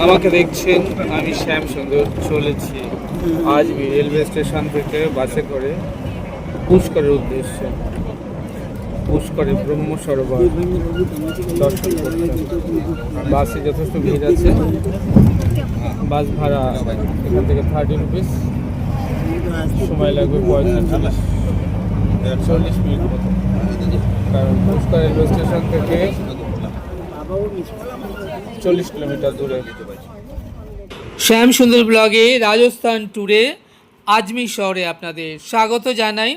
আমাকে দেখছেন, আমি শ্যাম সুন্দর চলেছি আজমির রেলওয়ে স্টেশন থেকে বাসে করে পুষ্করের উদ্দেশ্যে। পুষ্করে ব্রহ্ম সরোবর দর্শন করতে বাসে যথেষ্ট ভিড় আছে। বাস ভাড়া এখান থেকে 30 রুপিস, সময় লাগবে 40 মিনিট মতো, কারণ পুষ্কর রেলওয়ে স্টেশন থেকে 40 কিলোমিটার দূরে। শ্যাম সুন্দর ব্লগে রাজস্থান ট্যুরে আজমির শহরে আপনাদের স্বাগত জানাই।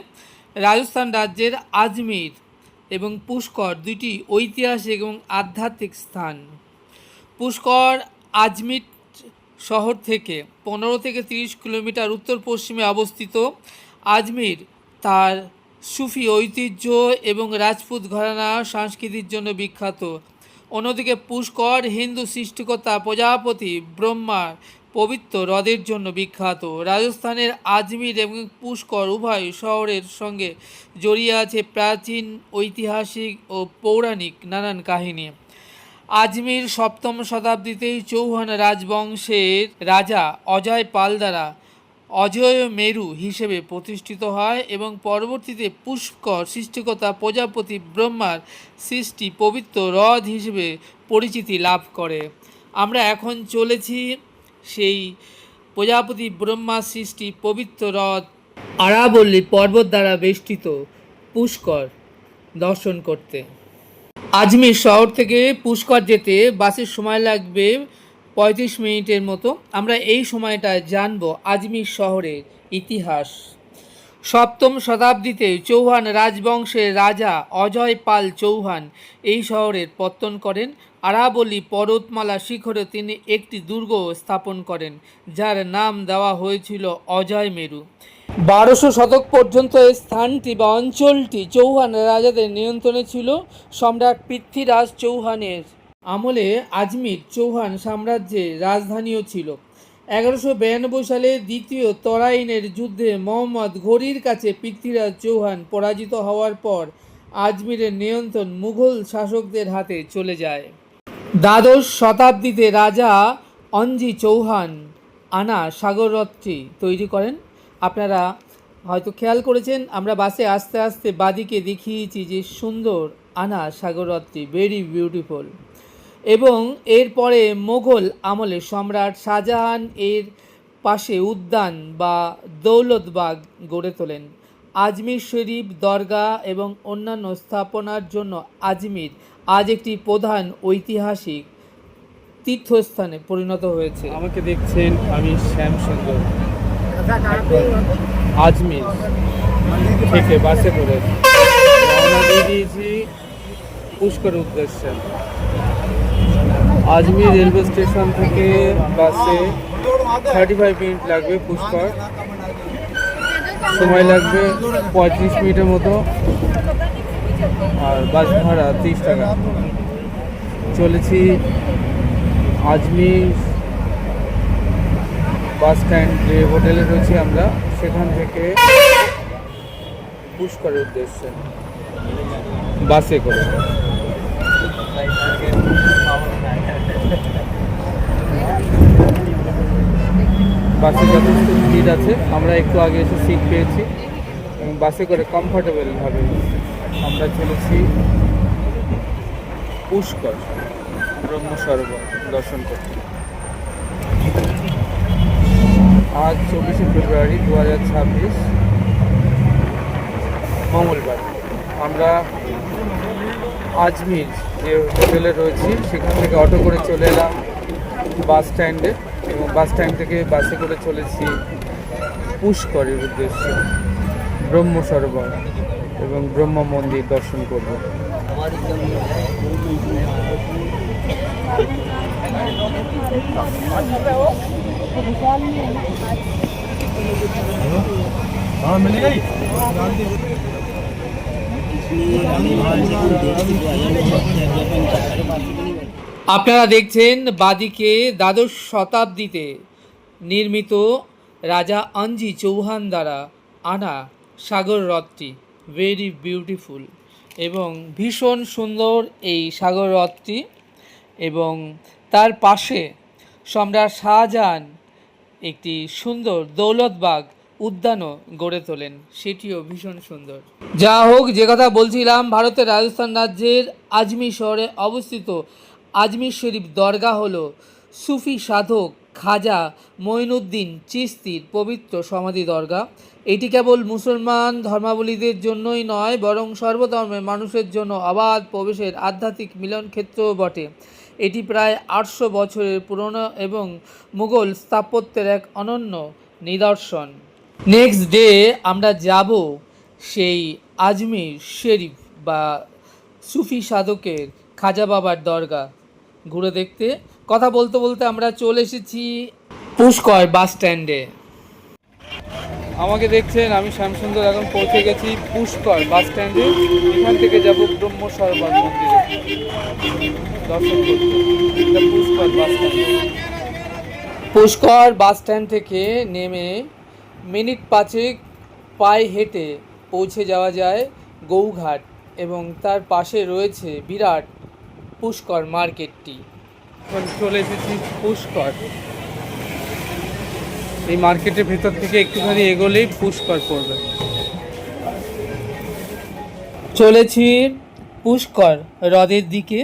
রাজস্থান রাজ্যের আজমির এবং পুষ্কর দুটি ঐতিহাসিক এবং আধ্যাত্মিক স্থান। পুষ্কর আজমির শহর থেকে 15 থেকে 30 কিলোমিটার উত্তর পশ্চিমে অবস্থিত। আজমির তার সুফি ঐতিহ্য এবং রাজপুত ঘরানা সংস্কৃতির জন্য বিখ্যাত। অন্যদিকে পুষ্কর হিন্দু সৃষ্টিকর্তা প্রজাপতি ব্রহ্মার পবিত্র হ্রদের জন্য বিখ্যাত। রাজস্থানের আজমির এবং পুষ্কর উভয় শহরের সঙ্গে জড়িয়ে আছে প্রাচীন ঐতিহাসিক ও পৌরাণিক নানান কাহিনী। আজমির 7ম শতাব্দীতেই চৌহান রাজবংশের রাজা অজয় পাল দ্বারা অজয় মেরু হিসেবে প্রতিষ্ঠিত হয় এবং পরবর্তীতে পুষ্কর সৃষ্টিকর্তা প্রজাপতি ব্রহ্মার সৃষ্টি পবিত্র হ্রদ হিসেবে পরিচিতি লাভ করে। আমরা এখন চলেছি সেই প্রজাপতি ব্রহ্মার সৃষ্টি পবিত্র হ্রদ আরাবল্লী পর্বত দ্বারা বেষ্টিত পুষ্কর দর্শন করতে। আজমির শহর থেকে পুষ্কর যেতে বাসের সময় লাগবে 35 মিনিটের মতো। আমরা এই সময়টা জানব আজমির শহরের ইতিহাস। 7ম শতাব্দীতে চৌহান রাজবংশের রাজা অজয় পাল চৌহান এই শহরের পত্তন করেন। আরাবল্লী পর্বতমালা শিখরে তিনি একটি দুর্গ স্থাপন করেন, যার নাম দেওয়া হয়েছিল অজয় মেরু। 1200 শতক পর্যন্ত এই স্থানটি বা অঞ্চলটি চৌহান রাজাদের নিয়ন্ত্রণে ছিল। সম্রাট পৃথ্বীরাজ চৌহানের আমলে আজমির চৌহান সাম্রাজ্যের রাজধানীও ছিল। 1192 সালে দ্বিতীয় তরাইনের যুদ্ধে মোহাম্মদ ঘোরির কাছে পৃথ্বীরাজ চৌহান পরাজিত হওয়ার পর আজমিরের নিয়ন্ত্রণ মুঘল শাসকদের হাতে চলে যায়। দ্বাদশ শতাব্দীতে রাজা অঞ্জি চৌহান আনা সাগররথটি তৈরি করেন। আপনারা হয়তো খেয়াল করেছেন, আমরা বাসে আস্তে আস্তে বাদিকে দেখিয়েছি যে সুন্দর আনা সাগররথটি, ভেরি বিউটিফুল। এবং এরপরে মোগল আমলে সম্রাট শাহজাহান এর পাশে উদ্যান বা দৌলতবাগ গড়ে তোলেন। আজমির শরীফ দরগা এবং অন্যান্য স্থাপনার জন্য আজমির আজ একটি প্রধান ঐতিহাসিক তীর্থস্থানে পরিণত হয়েছে। আমাকে দেখছেন, আমি শ্যাম সুন্দর আজমির থেকে বাসে করে রওনা দিয়ে দিয়েছি পুষ্করের উদ্দেশ্যে। আজমির রেলওয়ে স্টেশন থেকে বাসে 35 মিনিট লাগবে, পুষ্কর সময় লাগবে 35 মিনিটের মতো, আর বাস ভাড়া 30 টাকা। চলেছি আজমির বাস স্ট্যান্ড, যে হোটেলে রয়েছি আমরা, সেখান থেকে পুষ্করের উদ্দেশ্যে বাসে করে। বাসে যথেষ্ট ভিড় আছে, আমরা একটু আগে এসে সিট পেয়েছি এবং বাসে করে কমফোর্টেবলভাবে আমরা চলেছি পুষ্কর ব্রহ্ম সরোবর দর্শন করতে। আজ 24শে ফেব্রুয়ারি 2026 মঙ্গলবার। আমরা আজমির যে হোটেলে রয়েছি সেখান থেকে অটো করে চলে এলাম বাস স্ট্যান্ডে এবং বাস স্ট্যান্ড থেকে বাসে করে চলেছি পুষ্করের উদ্দেশ্যে ব্রহ্ম সরোবর এবং ব্রহ্ম মন্দির দর্শন করব। আপনারা দেখছেন বাদিকে দ্বাদশ শতাব্দীতে নির্মিত রাজা অঞ্জি চৌহান দ্বারা আনা সাগর হ্রদটি, ভেরি বিউটিফুল এবং ভীষণ সুন্দর এই সাগর হ্রদটি। এবং তার পাশে সম্রাট শাহজাহান একটি সুন্দর দৌলতবাগ উদ্যানও গড়ে তোলেন, সেটিও ভীষণ সুন্দর। যা হোক, যে কথা বলছিলাম, ভারতের রাজস্থান রাজ্যের আজমির শহরে অবস্থিত আজমির শরীফ দরগা হল সুফি সাধক খাজা মঈনুদ্দিন চিশতির পবিত্র সমাধি দরগা। এটি কেবল মুসলমান ধর্মাবলম্বীদের জন্যই নয়, বরং সর্বধর্মের মানুষের জন্য অবাধ প্রবেশের আধ্যাত্মিক মিলনক্ষেত্রও বটে। এটি প্রায় 800 বছরের পুরনো এবং মুঘল স্থাপত্যের এক অনন্য নিদর্শন। নেক্সট ডে আমরা যাব সেই আজমির শরীফ বা সুফি সাধকের খাজা বাবার দরগা ঘুরে দেখতে। কথা বলতে বলতে আমরা চলে এসেছি পুষ্কর বাস স্ট্যান্ডে। আমাকে দেখছেন, আমি শ্যামসুন্দর এখন পৌঁছে গেছি পুষ্কর বাস স্ট্যান্ডে। এখান থেকে যাব ব্রহ্ম সরোবর মন্দিরে দর্শন করতে। Pushkar bus stand, Pushkar bus stand থেকে নেমে মিনিট 5 পায়ে হেঁটে পৌঁছে যাওয়া যায় গৌঘাট, এবং তার পাশে রয়েছে বিরাট পুষ্কর মার্কেটটি। এখন চলে এসেছি পুষ্কর। এই মার্কেটের ভেতর থেকে একটুখানি এগোলেই পুষ্কর পড়বে। চলেছি পুষ্কর হ্রদের দিকে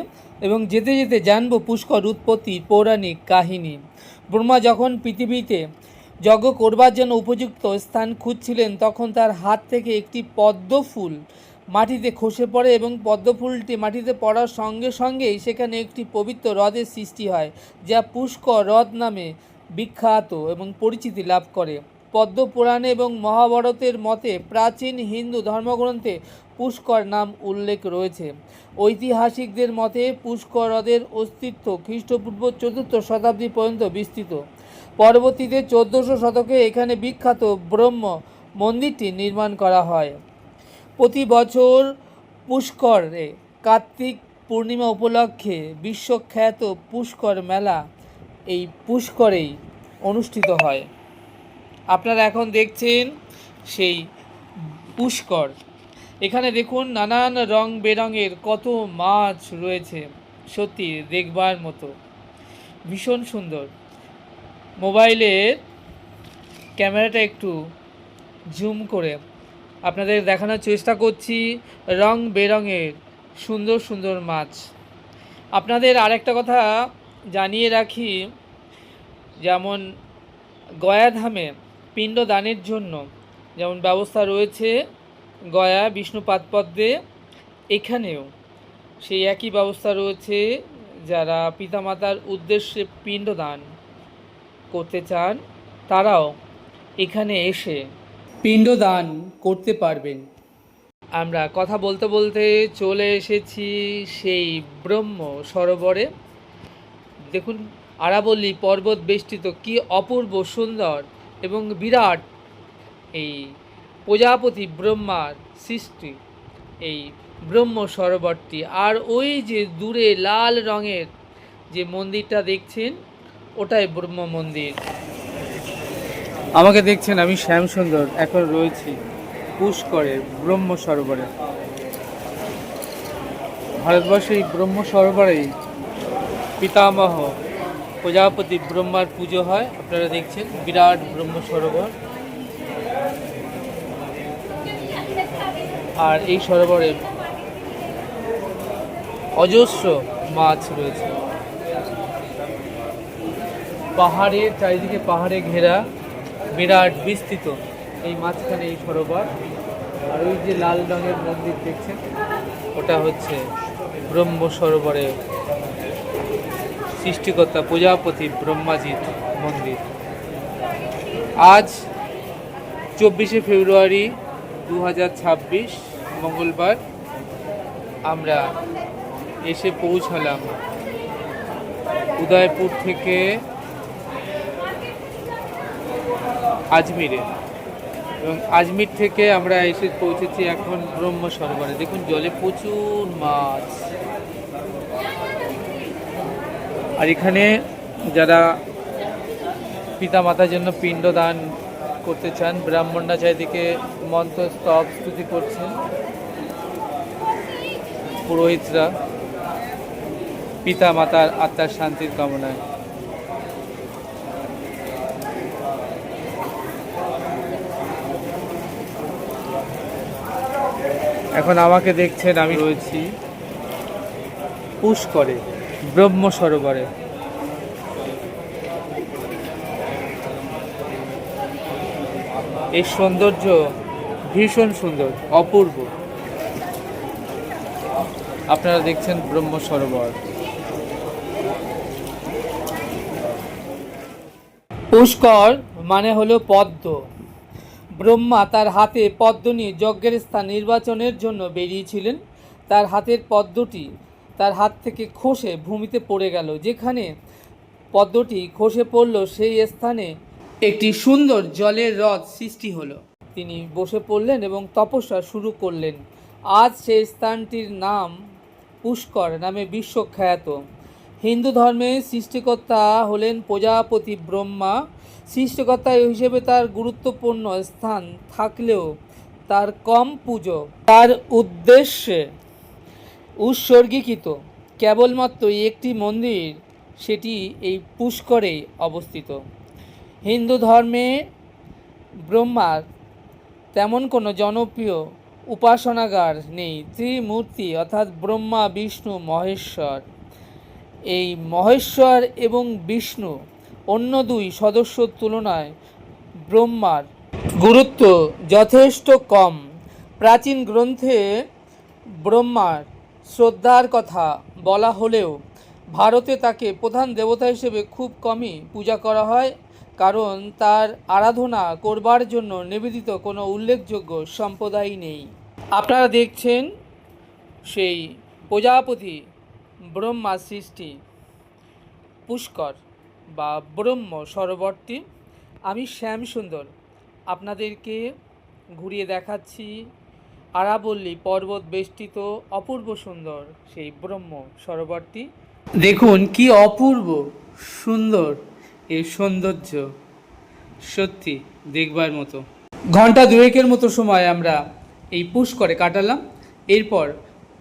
এবং যেতে যেতে জানবো পুষ্কর উৎপত্তির পৌরাণিক কাহিনী। ব্রহ্মা যখন পৃথিবীতে যজ্ঞ করবার জন্য উপযুক্ত স্থান খুঁজছিলেন, তখন তার হাত থেকে একটি পদ্ম ফুল মাটিতে খসে পড়ে এবং পদ্ম ফুলটি মাটিতে পড়ার সঙ্গে সঙ্গেই সেখানে একটি পবিত্র হ্রদের সৃষ্টি হয়, যা পুষ্কর হ্রদ নামে বিখ্যাত এবং পরিচিতি লাভ করে। পদ্ম পুরাণে এবং মহাভারতের মতে প্রাচীন হিন্দু ধর্মগ্রন্থে পুষ্কর নাম উল্লেখ রয়েছে। ঐতিহাসিকদের মতে পুষ্কর হ্রদের অস্তিত্ব খ্রিস্টপূর্ব 4র্থ শতাব্দী পর্যন্ত বিস্তৃত। পরবর্তীতে 1400 শতকে এখানে বিখ্যাত ব্রহ্ম মন্দিরটি নির্মাণ করা হয়। প্রতি বছর পুষ্করে কার্তিক পূর্ণিমা উপলক্ষে বিশ্বখ্যাত পুষ্কর মেলা এই পুষ্করেই অনুষ্ঠিত হয়। আপনারা এখন দেখছেন সেই পুষ্কর। এখানে দেখুন নানান রং বেরঙের কত মাছ রয়েছে, সত্যি দেখবার মতো, ভীষণ সুন্দর। মোবাইলের ক্যামেরাটা একটু জুম করে আপনাদের দেখানোর চেষ্টা করছি রং বেরঙের সুন্দর সুন্দর মাছ। আপনাদের আরেকটা কথা জানিয়ে রাখি, যেমন গয়াধামে পিণ্ডদানের জন্য যেমন ব্যবস্থা রয়েছে গয়া বিষ্ণুপাদপদ্মে, এখানেও সেই একই ব্যবস্থা রয়েছে। যারা পিতামাতার উদ্দেশ্যে পিণ্ডদান করতে চান তারাও এখানে এসে পিণ্ডদান করতে পারবেন। আমরা কথা বলতে বলতে চলে এসেছি সেই ব্রহ্ম সরোবরে। দেখুন আরাবল্লী পর্বত বেষ্টিত কি অপূর্ব সুন্দর এবং বিরাট এই প্রজাপতি ব্রহ্মার সৃষ্টি এই ব্রহ্ম সরোবরটি। আর ওই যে দূরে লাল রঙের যে মন্দিরটা দেখছেন, ওটাই ব্রহ্ম মন্দির। আমাকে দেখছেন, আমি শ্যামসুন্দর এখন রয়েছি পুষ্করের ব্রহ্ম সরোবরে। ভারতবর্ষে এই ব্রহ্ম সরোবরেই পিতামহ প্রজাপতি ব্রহ্মার পুজো হয়। আপনারা দেখছেন বিরাট ব্রহ্ম সরোবর, আর এই সরোবরে অজস্র মাছ রয়েছে। পাহাড়ের চারিদিকে পাহাড়ে ঘেরা বিরাট বিস্তৃত এই মাঝখানে এই সরোবর। আর ওই যে লাল রঙের মন্দির দেখছেন, ওটা হচ্ছে ব্রহ্ম সরোবরে সৃষ্টিকর্তা প্রজাপতি ব্রহ্মাজির মন্দির। আজ 24শে ফেব্রুয়ারি 2026 মঙ্গলবার আমরা এসে পৌঁছালাম উদয়পুর থেকে আজমিরে, এবং আজমির থেকে আমরা এসে পৌঁছেছি এখন ব্রহ্ম সরোবরে। দেখুন জলে প্রচুর মাছ। আর এখানে যারা পিতা মাতার জন্য পিণ্ডদান করতে চান, ব্রাহ্মণরা চারিদিকে মন্ত্র স্তব স্তুতি করছেন, পুরোহিতরা। পিতা মাতার আত্মার শান্তির কামনায়। এখন আমাকে দেখছেন, আমি রয়েছি পুষ্করে, ব্রহ্ম সরোবরে। এই সৌন্দর্য ভীষণ সুন্দর, অপূর্ব। আপনারা দেখছেন ব্রহ্ম সরোবর। পুষ্কর মানে হলো পদ্ম। ব্রহ্মা তার হাতে পদ্ম নিয়ে যজ্ঞের স্থান নির্বাচনের জন্য বেরিয়েছিলেন। তার হাতের পদ্মটি তার হাত থেকে খসে ভূমিতে পড়ে গেল। যেখানে পদ্মটি খসে পড়ল সেই স্থানে একটি সুন্দর জলের হ্রদ সৃষ্টি হলো। তিনি বসে পড়লেন এবং তপস্যা শুরু করলেন। আজ সেই স্থানটির নাম পুষ্কর নামে বিশ্বখ্যাত। হিন্দু ধর্মে সৃষ্টিকর্তা হলেন প্রজাপতি ব্রহ্মা। সৃষ্টিকর্তা হিসেবে তার গুরুত্বপূর্ণ স্থান থাকলেও তার কম পুজো। তার উদ্দেশ্যে উৎসর্গীকৃত কেবলমাত্র একটি মন্দির, সেটি এই পুষ্করেই অবস্থিত। হিন্দু ধর্মে ব্রহ্মার তেমন কোনো জনপ্রিয় উপাসনাগার নেই। ত্রিমূর্তি অর্থাৎ ব্রহ্মা, বিষ্ণু, মহেশ্বর। এই মহেশ্বর এবং বিষ্ণু অন্য দুই সদস্যর তুলনায় ব্রহ্মার গুরুত্ব যথেষ্ট কম। প্রাচীন গ্রন্থে ব্রহ্মার শ্রদ্ধার কথা বলা হলেও ভারতে তাকে প্রধান দেবতা হিসেবে খুব কমই পূজা করা হয়, কারণ তার আরাধনা করবার জন্য নিবেদিত কোনো উল্লেখযোগ্য সম্প্রদায় নেই। আপনারা দেখছেন সেই প্রজাপতি ব্রহ্মা সৃষ্টি পুষ্কর বা ব্রহ্ম সরোবরটি। আমি শ্যামসুন্দর আপনাদেরকে ঘুরিয়ে দেখাচ্ছি আরাবল্লী পর্বত বেষ্টিত অপূর্ব সুন্দর সেই ব্রহ্ম সরোবরটি। দেখুন কি অপূর্ব সুন্দর এই সৌন্দর্য, সত্যি দেখবার মতো। ঘন্টা দুয়েকের মতো সময় আমরা এই পুষ্করে কাটালাম। এরপর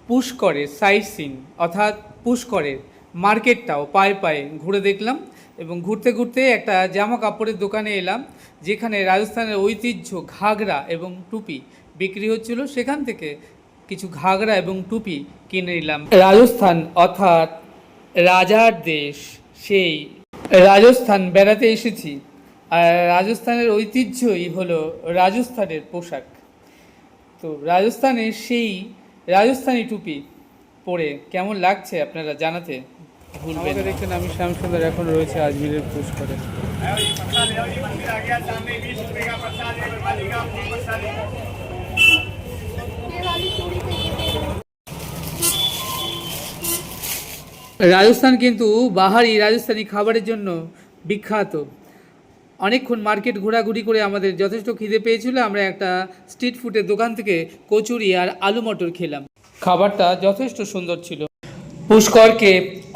পুষ্করের সাইট সিন অর্থাৎ পুষ্করের মার্কেটটাও পায়ে পায়ে ঘুরে দেখলাম এবং ঘুরতে ঘুরতে একটা জামা কাপড়ের দোকানে এলাম, যেখানে রাজস্থানের ঐতিহ্য ঘাগরা এবং টুপি বিক্রি হচ্ছিল। সেখান থেকে কিছু ঘাগরা এবং টুপি কিনে নিলাম। রাজস্থান অর্থাৎ রাজার দেশ, সেই রাজস্থান বেড়াতে এসেছি। আর রাজস্থানের ঐতিহ্যই হলো রাজস্থানের পোশাক। তো রাজস্থানের সেই রাজস্থানী টুপি পরে কেমন লাগছে আপনারা জানাতে ভুলবেন। দেখছেন আমি শ্যামসুন্দর, এখন রয়েছে আজমিরের পুষ্করে। রাজস্থান কিন্তু বাহারি রাজস্থানী খাবারের জন্য বিখ্যাত। অনেকক্ষণ মার্কেট ঘোরাঘুরি করে আমাদের যথেষ্ট খিদে পেয়েছিল। আমরা একটা স্ট্রিট ফুডের দোকান থেকে কচুরি আর আলু মটর খেলাম। খাবারটা যথেষ্ট সুন্দর ছিল। পুষ্করকে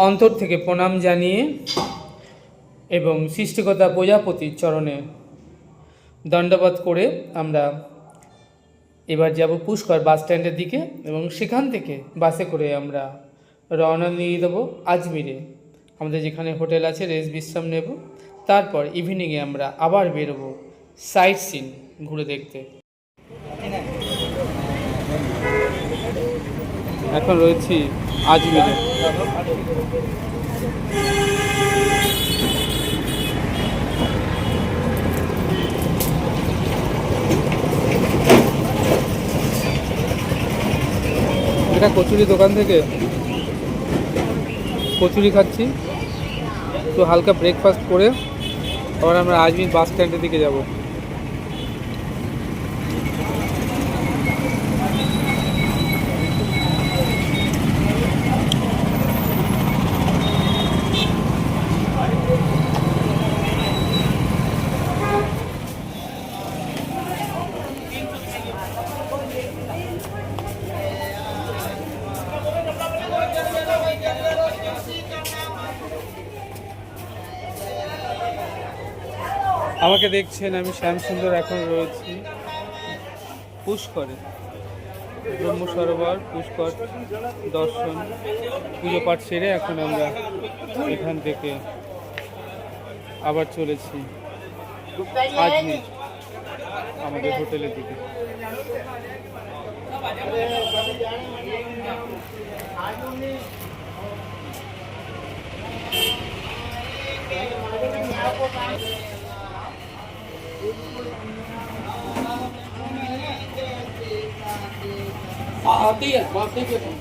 অন্তর থেকে প্রণাম জানিয়ে এবং সৃষ্টিকর্তা প্রজাপতির চরণে দণ্ডবোধ করে আমরা এবার যাব পুষ্কর বাস স্ট্যান্ডের দিকে এবং সেখান থেকে বাসে করে আমরা রওনা দিয়ে দেবো আজমিরে। আমাদের যেখানে হোটেল আছে রেস্ট বিশ্রাম নেব, তারপর ইভিনিংয়ে আমরা আবার বেরোবো সাইট সিন ঘুরে দেখতে। এখন রয়েছি আজমিরে। এটা কচুরি দোকান থেকে কচুরি খাচ্ছি, তো হালকা ব্রেকফাস্ট করে আবার আমরা আজমির বাস স্ট্যান্ডের দিকে যাব। আমাকে দেখছেন আমি শ্যামসুন্দর, এখন রয়েছি পুষ্করে। ব্রহ্ম সরোবর পুষ্কর দর্শন পুজো পাঠ সেরে এখন আমরা এখান থেকে আবার চলেছি আজমির আমাদের হোটেলের দিকে। आती है बात नहीं करती।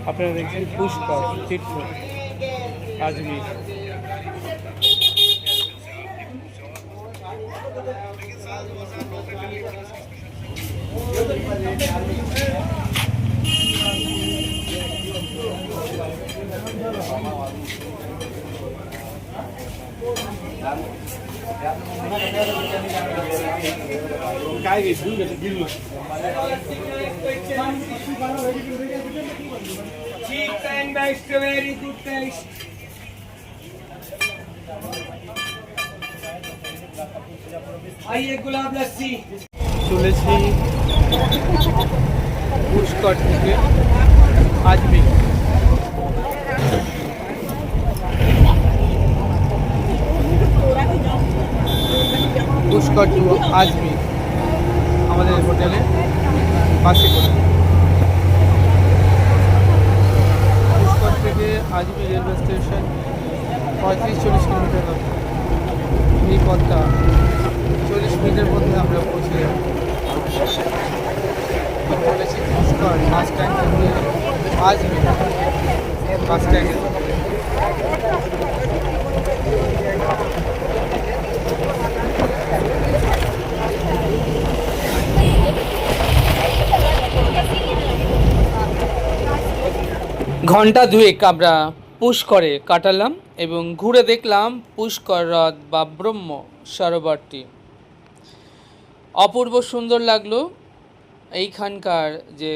আপনারা দেখছেন পুষ্কর তীর্থ আজমির। काय घेतली chicken based very good taste आइए गुलाब लस्सी চলেছি পুষ্কর থেকে আজমির। পুষ্কর টু আজমির আমাদের হোটেলে বাসে করে। পুষ্কর থেকে আজমির রেলওয়ে স্টেশন 35-40 কিলোমিটার হবে। এই পথটা 40 মিনিটের মধ্যে আমরা পৌঁছে যাব। বলেছি পুষ্কর বাস স্ট্যান্ড থেকে আজমির বাস স্ট্যান্ডে। ঘন্টা দুয়েক আমরা পুষ্করে কাটালাম এবং ঘুরে দেখলাম পুষ্কর হ্রদ বা ব্রহ্ম সরোবরটি। অপূর্ব সুন্দর লাগলো এইখানকার যে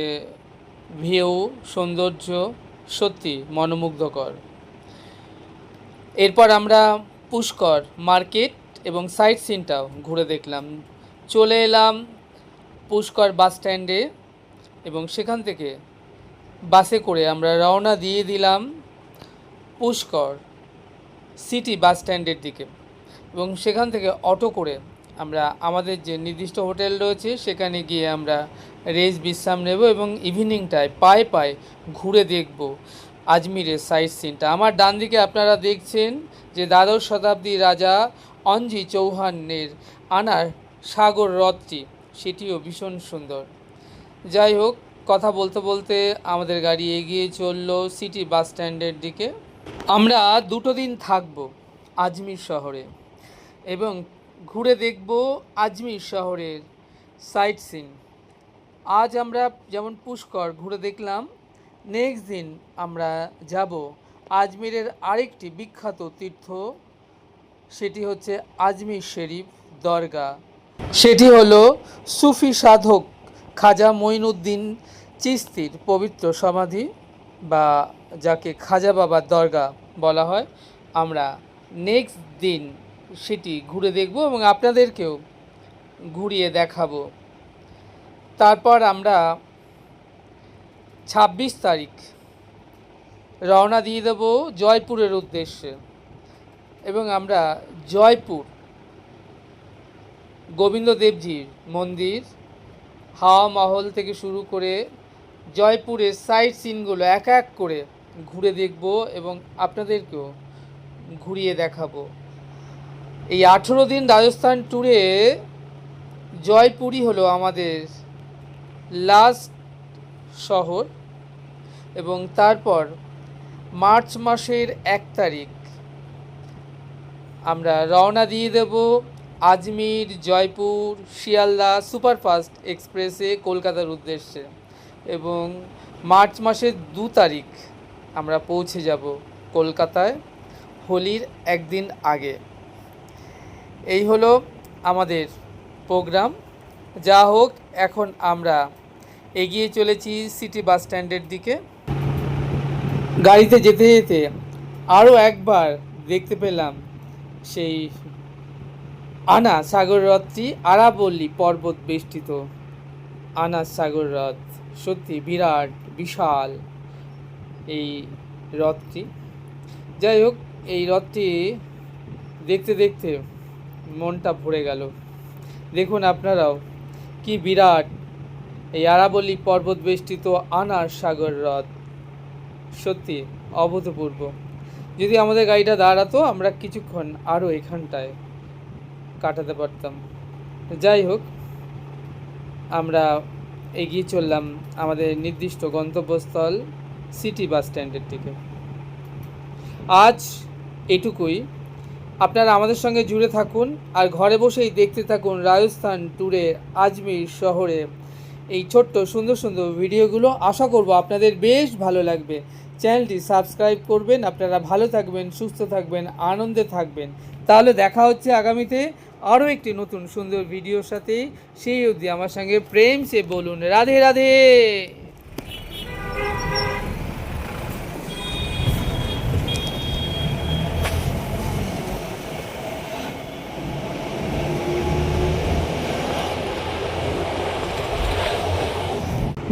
ভিউ সৌন্দর্য সত্যি মনোমুগ্ধকর। এরপর আমরা পুষ্কর মার্কেট এবং সাইট সিনটাও ঘুরে দেখলাম। চলে এলাম পুষ্কর বাস স্ট্যান্ডে এবং সেখান থেকে বাসে করে আমরা রওনা দিয়ে দিলাম পুষ্কর সিটি বাস স্ট্যান্ডের দিকে এবং সেখান থেকে অটো করে আমরা আমাদের যে নির্দিষ্ট হোটেল রয়েছে সেখানে গিয়ে আমরা রেস্ট বিশ্রাম নেব এবং ইভিনিংটায় পায়ে পায়ে ঘুরে দেখব আজমিরের সাইট সিনটা। আমার ডান দিকে আপনারা দেখছেন যে দ্বাদশ শতাব্দী রাজা অঞ্জি চৌহানের আনার সাগর হ্রদটি, সেটিও ভীষণ সুন্দর। যাই হোক, কথা বলতে বলতে আমাদের গাড়ি এগিয়ে চললো সিটি বাস স্ট্যান্ডের দিকে। আমরা 2 দিন থাকব আজমির শহরে এবং ঘুরে দেখব আজমির শহরের সাইট সিন। আজ আমরা যেমন পুষ্কর ঘুরে দেখলাম, নেক্সট দিন আমরা যাব আজমিরের আরেকটি বিখ্যাত তীর্থ, সেটি হচ্ছে আজমির শরীফ দরগা। সেটি হলো সুফি সাধক খাজা মঈনুদ্দিন চিশতির পবিত্র সমাধি বা যাকে খাজা বাবার দরগা বলা হয়। আমরা নেক্সট দিন সেটি ঘুরে দেখব এবং আপনাদেরকেও ঘুরিয়ে দেখাবো। তারপর আমরা 26 তারিখ রওনা দিয়ে দেব জয়পুরের উদ্দেশ্যে এবং আমরা জয়পুর গোবিন্দদেবজির মন্দির, হাওয়া মহল থেকে শুরু করে জয়পুরের সাইট সিনগুলো এক এক করে ঘুরে দেখব এবং আপনাদেরকেও ঘুরিয়ে দেখাবো। এই 18 দিন রাজস্থান ট্যুরে জয়পুরই হলো আমাদের লাস্ট শহর এবং তারপর মার্চ মাসের 1 তারিখ আমরা রওনা দিয়ে দেব আজমির জয়পুর শিয়ালদা সুপারফাস্ট এক্সপ্রেসে কলকাতার উদ্দেশ্যে এবং মার্চ মাসের 2 তারিখ আমরা পৌঁছে যাব কলকাতায় হোলির একদিন আগে। এই হলো আমাদের প্রোগ্রাম যা হোক, এখন আমরা এগিয়ে চলেছি সিটি বাস স্ট্যান্ডের দিকে। গাড়িতে যেতে যেতে আরও একবার দেখতে পেলাম সেই আনা সাগর হ্রদটি, আরাবল্লী পর্বত বেষ্টিত আনা সাগর হ্রদ। সত্যি বিরাট বিশাল এই হ্রদটি। যাই হোক, এই হ্রদটি দেখতে দেখতে মনটা ভরে গেল। দেখুন আপনারাও কি বিরাট এই আরাবল্লী পর্বত বেষ্টিত আনার সাগর হ্রদ, সত্যি অভূতপূর্ব। যদি আমাদের গাড়িটা দাঁড়াতো আমরা কিছুক্ষণ আরও এখানটায় কাটাতে পারতাম। যাই হোক, আমরা এগিয়ে চললাম আমাদের নির্দিষ্ট গন্তব্যস্থল সিটি বাস স্ট্যান্ডের দিকে। আজ এটুকুই। আপনারা আমাদের সঙ্গে জুড়ে থাকুন আর ঘরে বসেই দেখতে থাকুন রাজস্থান ট্যুরে আজমির শহরে এই ছোট্ট সুন্দর সুন্দর ভিডিওগুলো। আশা করব আপনাদের বেশ ভালো লাগবে। চ্যানেলটি সাবস্ক্রাইব করবেন। আপনারা ভালো থাকবেন, সুস্থ থাকবেন, আনন্দে থাকবেন। তাহলে দেখা হচ্ছে আগামীতে আরও একটি নতুন সুন্দর ভিডিওর সাথে। সেই অবধি আমার সঙ্গে প্রেম সে বলুন রাধে রাধে।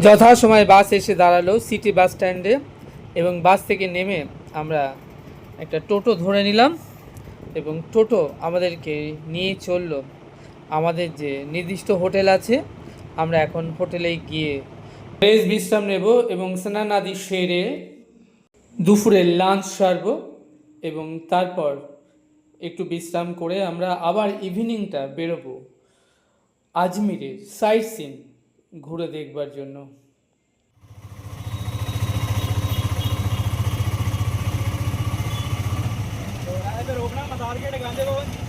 যথাসময়ে বাস এসে দাঁড়ালো সিটি বাস স্ট্যান্ডে এবং বাস থেকে নেমে আমরা একটা টোটো ধরে নিলাম এবং টোটো আমাদেরকে নিয়ে চললো আমাদের যে নির্দিষ্ট হোটেল আছে। আমরা এখন হোটেলে গিয়ে বেশ বিশ্রাম নেব এবং স্নান আদি সেরে দুপুরের লাঞ্চ সারব এবং তারপর একটু বিশ্রাম করে আমরা আবার ইভিনিংটা বেরোবো আজমিরের সাইট সিন ঘুরে দেখবার জন্য। रोकना मदार गेट गांधी भवन